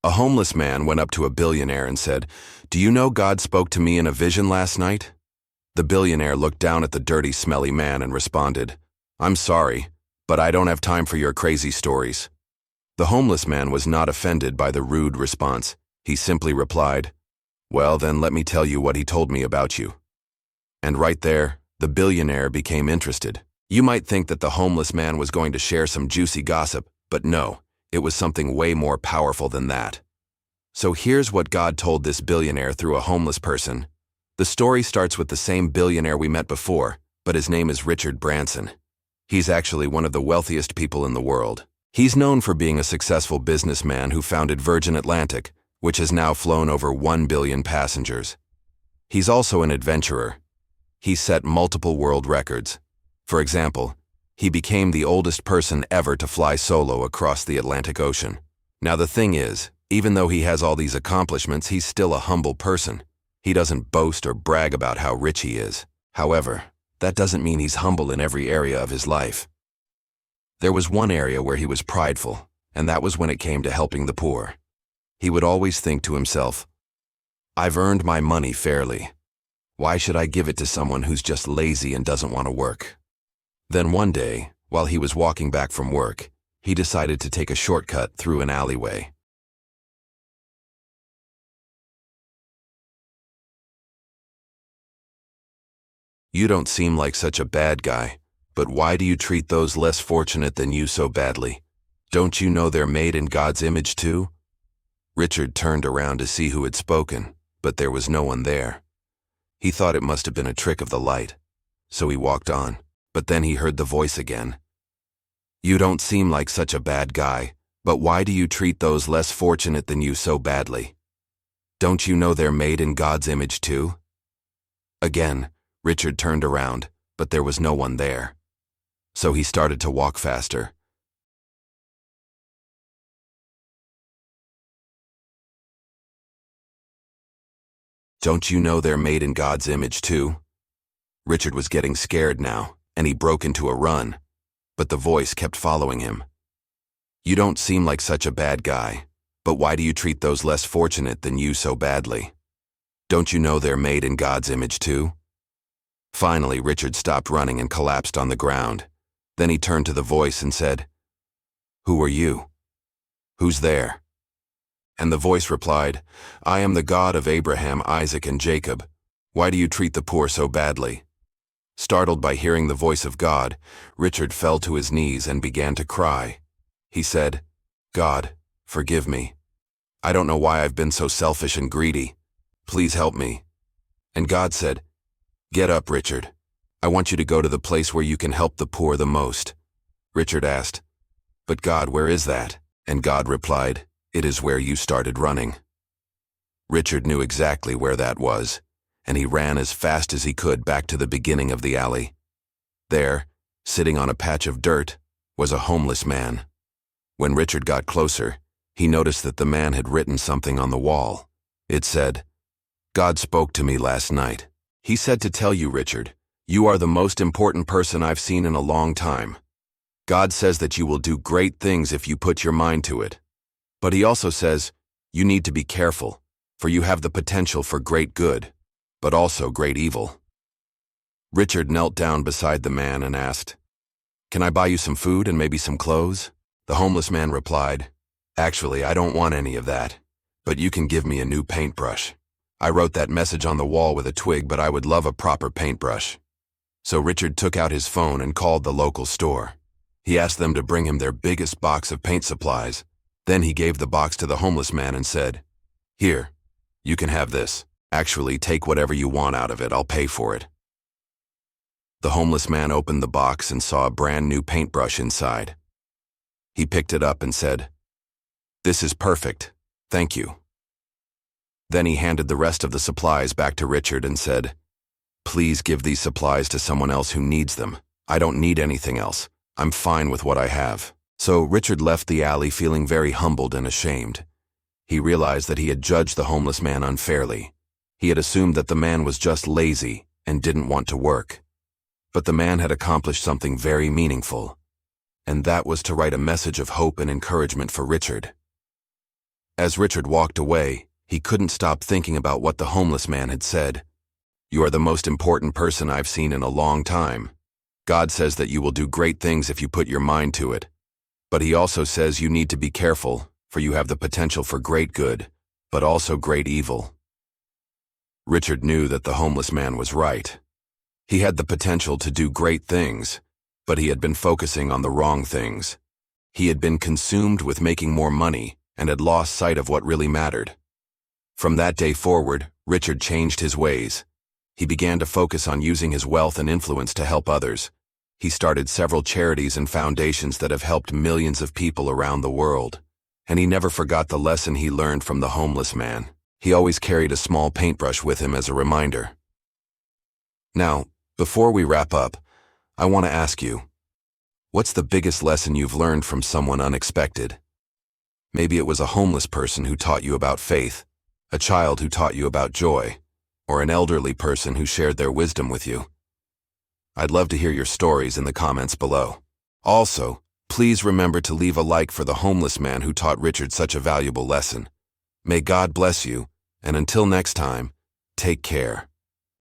A homeless man went up to a billionaire and said, "Do you know God spoke to me in a vision last night?" The billionaire looked down at the dirty, smelly man and responded, "I'm sorry, but I don't have time for your crazy stories." The homeless man was not offended by the rude response. He simply replied, "Well, then let me tell you what he told me about you." And right there, the billionaire became interested. You might think that the homeless man was going to share some juicy gossip, but no, it was something way more powerful than that. So here's what God told this billionaire through a homeless person. The story starts with the same billionaire we met before, but his name is Richard Branson. He's actually one of the wealthiest people in the world. He's known for being a successful businessman who founded Virgin Atlantic, which has now flown over 1 billion passengers. He's also an adventurer. He's set multiple world records. For example, he became the oldest person ever to fly solo across the Atlantic Ocean. Now the thing is, even though he has all these accomplishments, he's still a humble person. He doesn't boast or brag about how rich he is. However, that doesn't mean he's humble in every area of his life. There was one area where he was prideful, and that was when it came to helping the poor. He would always think to himself, "I've earned my money fairly. Why should I give it to someone who's just lazy and doesn't want to work?" Then one day, while he was walking back from work, he decided to take a shortcut through an alleyway. "You don't seem like such a bad guy, but why do you treat those less fortunate than you so badly? Don't you know they're made in God's image too?" Richard turned around to see who had spoken, but there was no one there. He thought it must have been a trick of the light, so he walked on, but then he heard the voice again. "You don't seem like such a bad guy, but why do you treat those less fortunate than you so badly? Don't you know they're made in God's image too?" Again, Richard turned around, but there was no one there. So he started to walk faster. "Don't you know they're made in God's image too?" Richard was getting scared now, and he broke into a run, but the voice kept following him. "You don't seem like such a bad guy, but why do you treat those less fortunate than you so badly? Don't you know they're made in God's image too?" Finally, Richard stopped running and collapsed on the ground. Then he turned to the voice and said, "Who are you? Who's there?" And the voice replied, "I am the God of Abraham, Isaac, and Jacob. Why do you treat the poor so badly?" Startled by hearing the voice of God, Richard fell to his knees and began to cry. He said, "God, forgive me. I don't know why I've been so selfish and greedy. Please help me." And God said, "Get up, Richard. I want you to go to the place where you can help the poor the most." Richard asked, "But God, where is that?" And God replied, "It is where you started running." Richard knew exactly where that was, and he ran as fast as he could back to the beginning of the alley. There, sitting on a patch of dirt, was a homeless man. When Richard got closer, he noticed that the man had written something on the wall. It said, "God spoke to me last night. He said to tell you, Richard, you are the most important person I've seen in a long time. God says that you will do great things if you put your mind to it. But he also says, you need to be careful, for you have the potential for great good, but also great evil." Richard knelt down beside the man and asked, "Can I buy you some food and maybe some clothes?" The homeless man replied, "Actually, I don't want any of that, but you can give me a new paintbrush. I wrote that message on the wall with a twig, but I would love a proper paintbrush." So Richard took out his phone and called the local store. He asked them to bring him their biggest box of paint supplies. Then he gave the box to the homeless man and said, "Here, you can have this. Actually, take whatever you want out of it. I'll pay for it." The homeless man opened the box and saw a brand new paintbrush inside. He picked it up and said, "This is perfect. Thank you." Then he handed the rest of the supplies back to Richard and said, "Please give these supplies to someone else who needs them. I don't need anything else. I'm fine with what I have." So Richard left the alley feeling very humbled and ashamed. He realized that he had judged the homeless man unfairly. He had assumed that the man was just lazy and didn't want to work. But the man had accomplished something very meaningful, and that was to write a message of hope and encouragement for Richard. As Richard walked away, he couldn't stop thinking about what the homeless man had said. "You are the most important person I've seen in a long time. God says that you will do great things if you put your mind to it. But he also says you need to be careful, for you have the potential for great good, but also great evil." Richard knew that the homeless man was right. He had the potential to do great things, but he had been focusing on the wrong things. He had been consumed with making more money and had lost sight of what really mattered. From that day forward, Richard changed his ways. He began to focus on using his wealth and influence to help others. He started several charities and foundations that have helped millions of people around the world. And he never forgot the lesson he learned from the homeless man. He always carried a small paintbrush with him as a reminder. Now, before we wrap up, I want to ask you, what's the biggest lesson you've learned from someone unexpected? Maybe it was a homeless person who taught you about faith, a child who taught you about joy, or an elderly person who shared their wisdom with you. I'd love to hear your stories in the comments below. Also, please remember to leave a like for the homeless man who taught Richard such a valuable lesson. May God bless you, and until next time, take care.